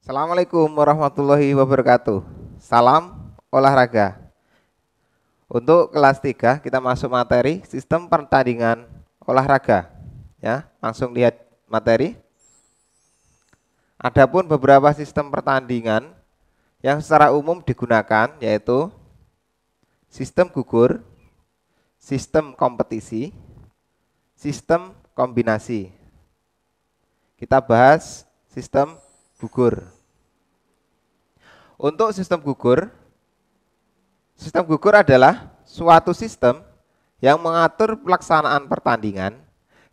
Assalamualaikum warahmatullahi wabarakatuh. Salam olahraga. Untuk kelas 3 kita masuk materi sistem pertandingan olahraga. Ya, langsung lihat materi. Adapun beberapa sistem pertandingan yang secara umum digunakan yaitu sistem gugur, sistem kompetisi, sistem kombinasi. Kita bahas sistem gugur. Untuk sistem gugur adalah suatu sistem yang mengatur pelaksanaan pertandingan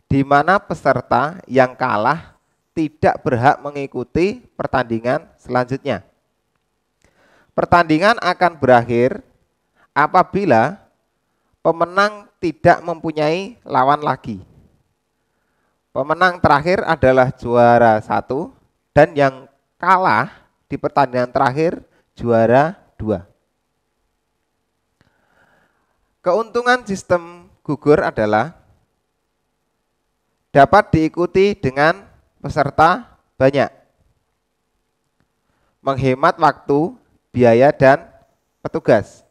di mana peserta yang kalah tidak berhak mengikuti pertandingan selanjutnya. Pertandingan akan berakhir apabila pemenang tidak mempunyai lawan lagi. Pemenang terakhir adalah juara 1 dan yang kalah di pertandingan terakhir juara 2. Keuntungan sistem gugur adalah dapat diikuti dengan peserta banyak, menghemat waktu, biaya, dan petugas.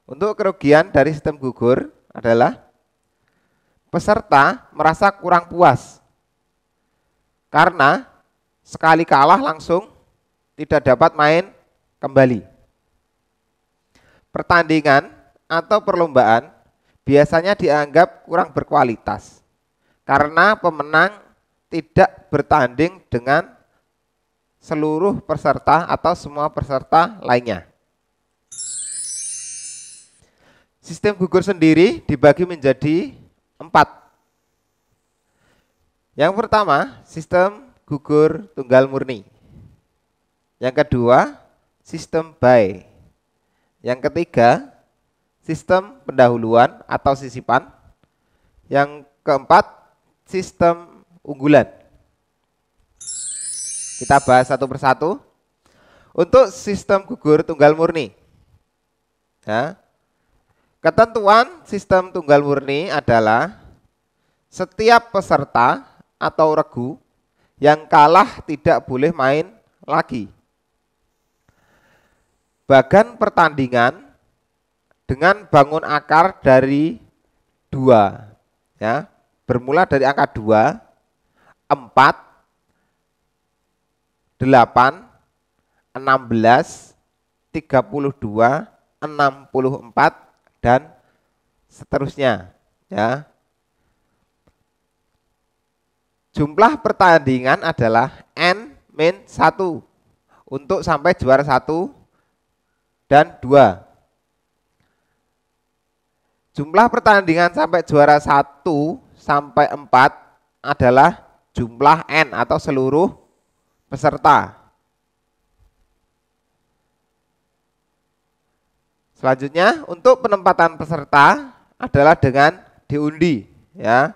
Untuk kerugian dari sistem gugur adalah peserta merasa kurang puas karena sekali kalah langsung tidak dapat main kembali. Pertandingan atau perlombaan biasanya dianggap kurang berkualitas karena pemenang tidak bertanding dengan seluruh peserta atau semua peserta lainnya. Sistem gugur sendiri dibagi menjadi 4. Yang pertama, sistem gugur tunggal murni. Yang kedua, sistem bye. Yang ketiga, sistem pendahuluan atau sisipan. Yang keempat, sistem unggulan. Kita bahas satu persatu. Untuk sistem gugur tunggal murni, ya, ketentuan sistem tunggal murni adalah setiap peserta atau regu yang kalah tidak boleh main lagi. Bagan pertandingan dengan bangun akar dari 2, ya, bermula dari angka 2, 4, 8, 16, 32, 64 dan seterusnya, ya. Jumlah pertandingan adalah N-1 untuk sampai juara 1 dan 2. Jumlah pertandingan sampai juara 1 sampai 4 adalah jumlah N atau seluruh peserta. Selanjutnya untuk penempatan peserta adalah dengan diundi, ya.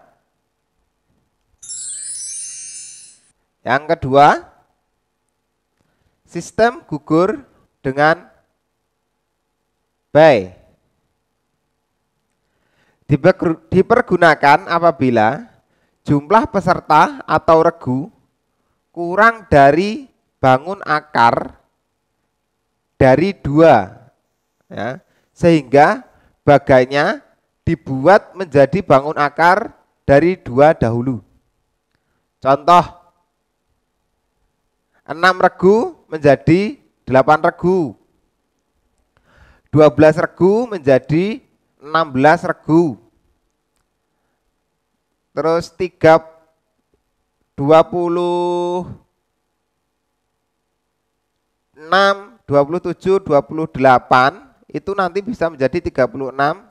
Yang kedua, sistem gugur dengan bye. Dipergunakan apabila jumlah peserta atau regu kurang dari bangun akar dari 2, ya, sehingga baganya dibuat menjadi bangun akar dari 2 dahulu. Contoh, 6 regu menjadi 8 regu, 12 regu menjadi 16 regu, terus 26, 27, 28 itu nanti bisa menjadi 36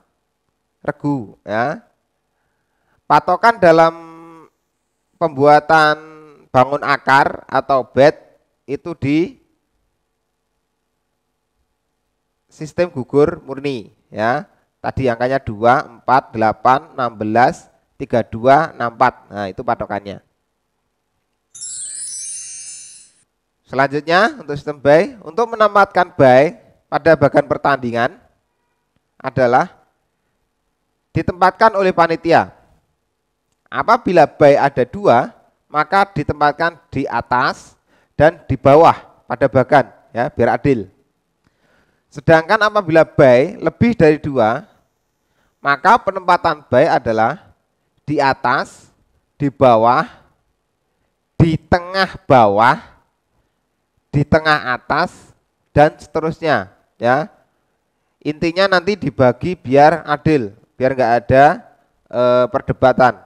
regu, ya. Patokan dalam pembuatan bangun akar atau bed itu di sistem gugur murni, ya. Tadi angkanya 2, 4, 8, 16, 32, 64. Nah, itu patokannya. Selanjutnya untuk sistem bye, untuk menempatkan bye pada bagan pertandingan adalah ditempatkan oleh panitia. Apabila bye ada 2, maka ditempatkan di atas dan di bawah pada bagan, ya, biar adil. Sedangkan apabila by lebih dari 2, maka penempatan by adalah di atas, di bawah, di tengah bawah, di tengah atas, dan seterusnya, ya. Intinya nanti dibagi biar adil, biar nggak ada perdebatan.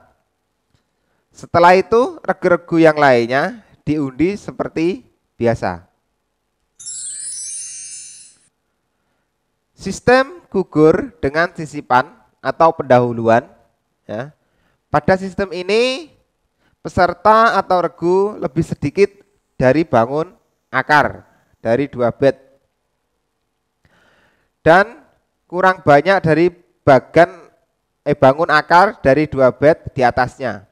Setelah itu regu-regu yang lainnya diundi seperti biasa. Sistem gugur dengan sisipan atau pendahuluan, ya. Pada sistem ini peserta atau regu lebih sedikit dari bangun akar dari 2 bed dan kurang banyak dari bangun akar dari 2 bed di atasnya.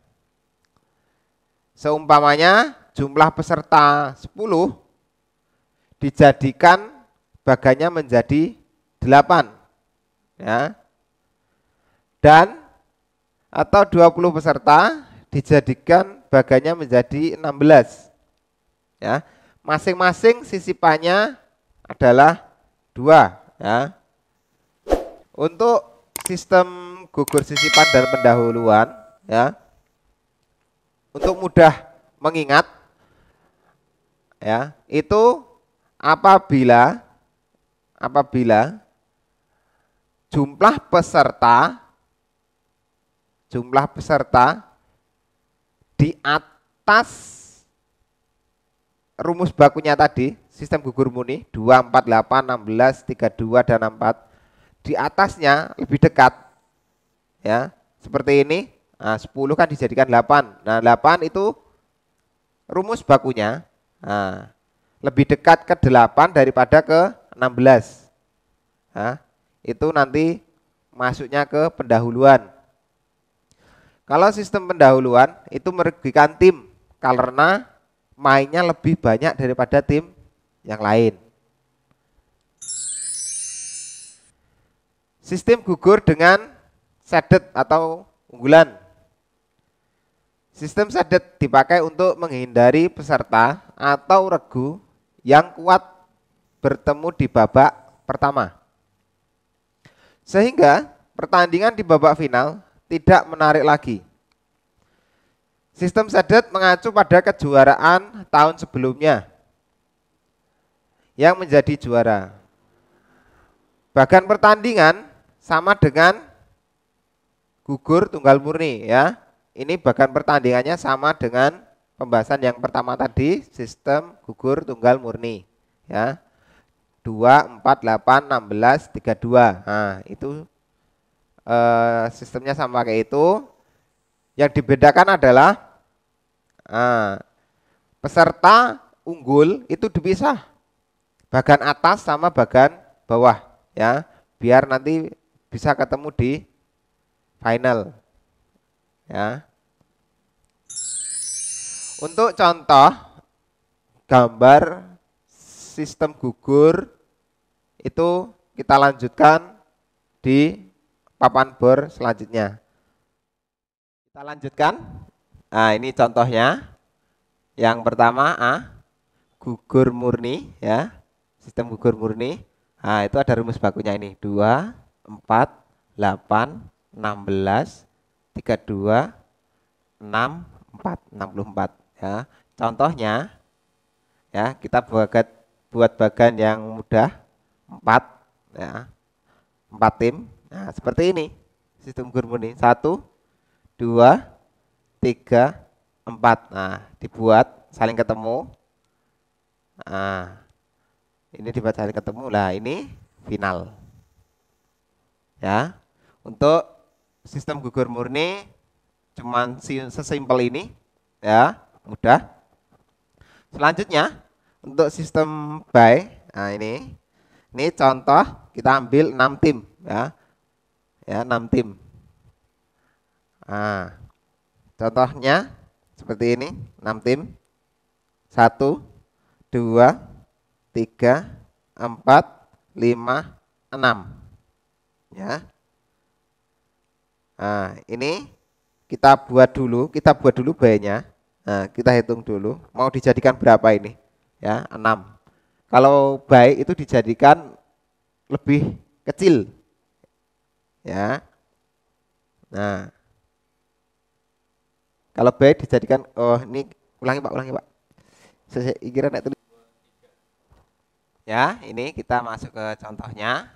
Seumpamanya jumlah peserta 10 dijadikan bagannya menjadi 8, ya. Dan atau 20 peserta dijadikan bagannya menjadi 16, ya. Masing-masing sisipannya adalah 2, ya. Untuk sistem gugur sisipan dan pendahuluan, ya, untuk mudah mengingat, ya, itu apabila jumlah peserta di atas rumus bakunya tadi, sistem gugur murni 2, 4, 8, 16, 32, dan 64, di atasnya lebih dekat, ya, seperti ini. Nah, 10 kan dijadikan 8. Nah, 8 itu rumus bakunya, nah, lebih dekat ke 8 daripada ke 16. Nah, itu nanti masuknya ke pendahuluan. Kalau sistem pendahuluan itu merugikan tim karena mainnya lebih banyak daripada tim yang lain. Sistem gugur dengan sedet atau unggulan. Sistem sedet dipakai untuk menghindari peserta atau regu yang kuat bertemu di babak pertama, sehingga pertandingan di babak final tidak menarik lagi. Sistem sedet mengacu pada kejuaraan tahun sebelumnya yang menjadi juara. Bagan pertandingan sama dengan gugur tunggal murni, ya. Ini bagan pertandingannya sama dengan pembahasan yang pertama tadi, sistem gugur tunggal murni, ya. 2, 4, 8, 16, 32. Nah, itu sistemnya sama kayak itu. Yang dibedakan adalah peserta unggul itu dipisah bagan atas sama bagan bawah, ya, biar nanti bisa ketemu di final, ya. Untuk contoh gambar sistem gugur itu kita lanjutkan di papan bor selanjutnya. Kita lanjutkan. Nah, ini contohnya. Yang pertama gugur murni, ya. Sistem gugur murni. Nah, itu ada rumus bakunya ini. 2, 4, 8, 16, 32, 6, 4, 64, ya. Contohnya, ya, kita buat bagan yang mudah, 4, ya. 4 tim. Nah, seperti ini sistem gugur murni. 1, 2, 3, 4. Nah, dibuat saling ketemu. Nah, ini dibuat saling ketemu. Lah, ini final, ya. Untuk sistem gugur murni cuman sesimpel ini, ya, mudah. Selanjutnya untuk sistem by, nah ini contoh kita ambil 6 tim, ya. Ya, 6 tim. Nah, contohnya seperti ini, 6 tim. 1, 2, 3, 4, 5, 6. Ya. Nah, ini kita buat dulu by-nya. Nah, kita hitung dulu. Mau dijadikan berapa ini? Ya, 6. Kalau baik itu dijadikan lebih kecil. Ya. Nah, kalau baik dijadikan, oh ini ulangi Pak. Saya kira nek tulis. Ya, ini kita masuk ke contohnya.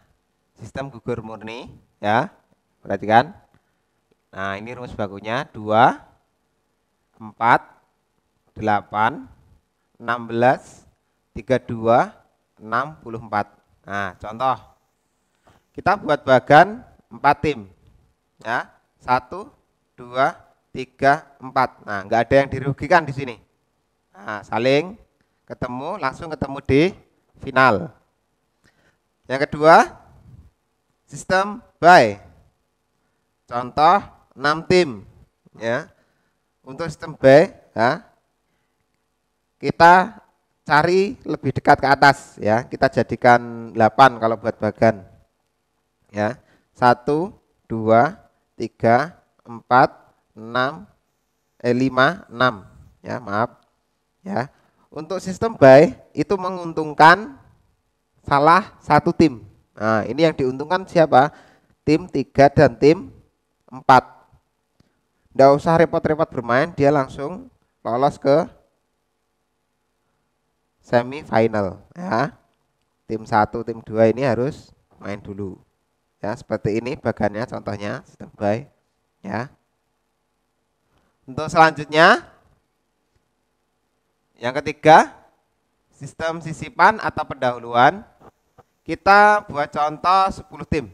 Sistem gugur murni, ya. Perhatikan. Nah, ini rumus bakunya 2, 4, 8, 16, 32, 64. Nah, contoh. Kita buat bagan 4 tim. Ya. 1, 2, 3, 4. Nah, nggak ada yang dirugikan di sini. Nah, saling ketemu, langsung ketemu di final. Yang kedua, sistem buy. Contoh 6 tim. Ya. Untuk sistem buy, ya, kita cari lebih dekat ke atas, ya. Kita jadikan 8 kalau buat bagan. Ya. 1, 2, 3, 4, 6, 5, 6. Ya, maaf. Ya. Untuk sistem buy itu menguntungkan salah satu tim. Nah, ini yang diuntungkan siapa? Tim 3 dan tim 4. Nggak usah repot-repot bermain, dia langsung lolos ke semifinal, ya. Tim 1, tim 2 ini harus main dulu. Ya, seperti ini bagannya contohnya sistem buy, ya. Untuk selanjutnya yang ketiga, sistem sisipan atau pendahuluan. Kita buat contoh 10 tim,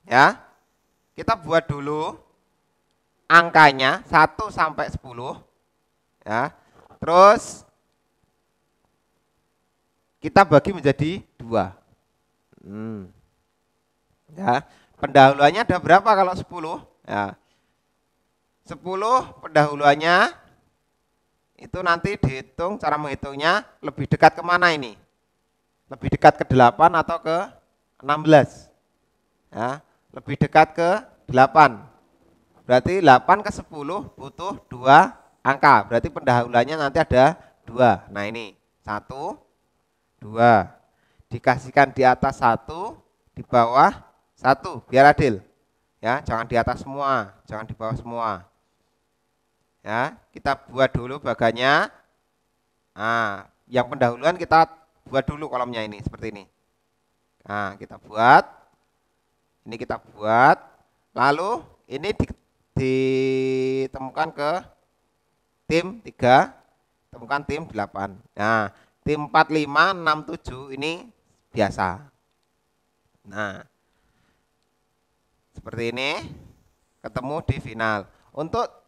ya. Kita buat dulu angkanya 1 sampai 10, ya. Terus kita bagi menjadi 2. Ya, pendahuluannya ada berapa kalau 10? Ya. 10 pendahuluannya itu nanti dihitung, cara menghitungnya lebih dekat kemana ini? Lebih dekat ke 8 atau ke 16? Ya, lebih dekat ke 8. Berarti 8 ke 10 butuh 2 angka. Berarti pendahuluannya nanti ada 2. Nah ini 1, 2. Dikasihkan di atas 1, di bawah 1. Biar adil. Ya, jangan di atas semua, jangan di bawah semua. Ya, kita buat dulu bagannya. Nah, yang pendahuluan kita buat dulu kolomnya ini seperti ini. Nah, kita buat. Ini kita buat. Lalu ini ditemukan ke tim 3, temukan tim 8. Nah, tim 4, 5, 6, 7 ini biasa. Nah, seperti ini ketemu di final. Untuk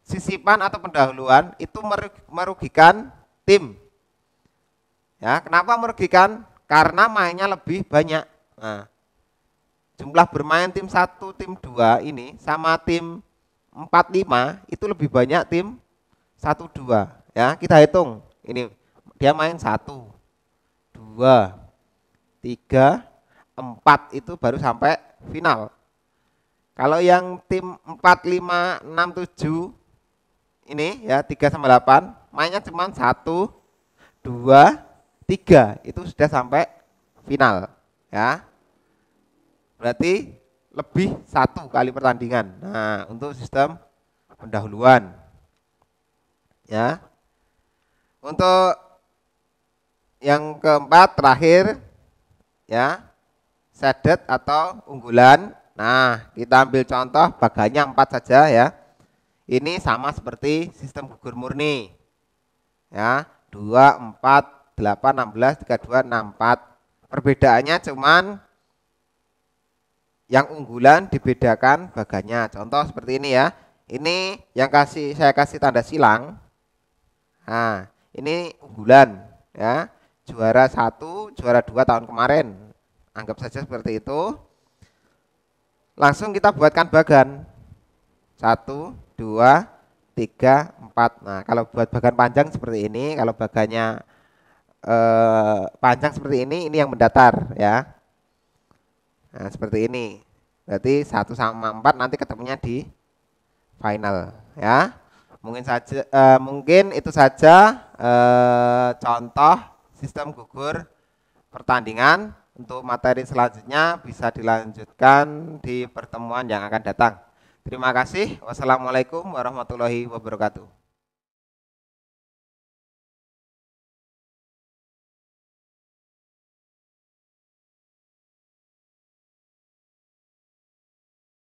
sisipan atau pendahuluan itu merugikan tim. Ya, kenapa merugikan? Karena mainnya lebih banyak. Nah, jumlah bermain tim 1, tim 2 ini sama tim 4, 5 itu lebih banyak tim 1, 2. Ya, kita hitung. Ini dia main 1, 2, 3, 4 itu baru sampai final. Kalau yang tim 4, 5, 6, 7 ini ya 3 sampai 8 mainnya cuma 1, 2, 3 itu sudah sampai final, ya. Berarti lebih 1 kali pertandingan. Nah, untuk sistem pendahuluan, ya. Untuk yang keempat terakhir, ya, sedet atau unggulan. Nah, kita ambil contoh bagannya 4 saja, ya. Ini sama seperti sistem gugur murni, ya. 2, 4, 8, 16, 32, 64. Perbedaannya cuman yang unggulan dibedakan bagannya. Contoh seperti ini, ya. Ini yang saya kasih tanda silang. Nah, ini unggulan, ya. Juara 1, juara 2 tahun kemarin. Anggap saja seperti itu. Langsung kita buatkan bagan. 1, 2, 3, 4. Nah, kalau buat bagan panjang seperti ini, kalau bagannya panjang seperti ini yang mendatar, ya. Nah, seperti ini. Berarti 1 sama 4 nanti ketemunya di final, ya. Mungkin itu saja contoh sistem gugur pertandingan. Untuk materi selanjutnya bisa dilanjutkan di pertemuan yang akan datang. Terima kasih. Wassalamualaikum warahmatullahi wabarakatuh.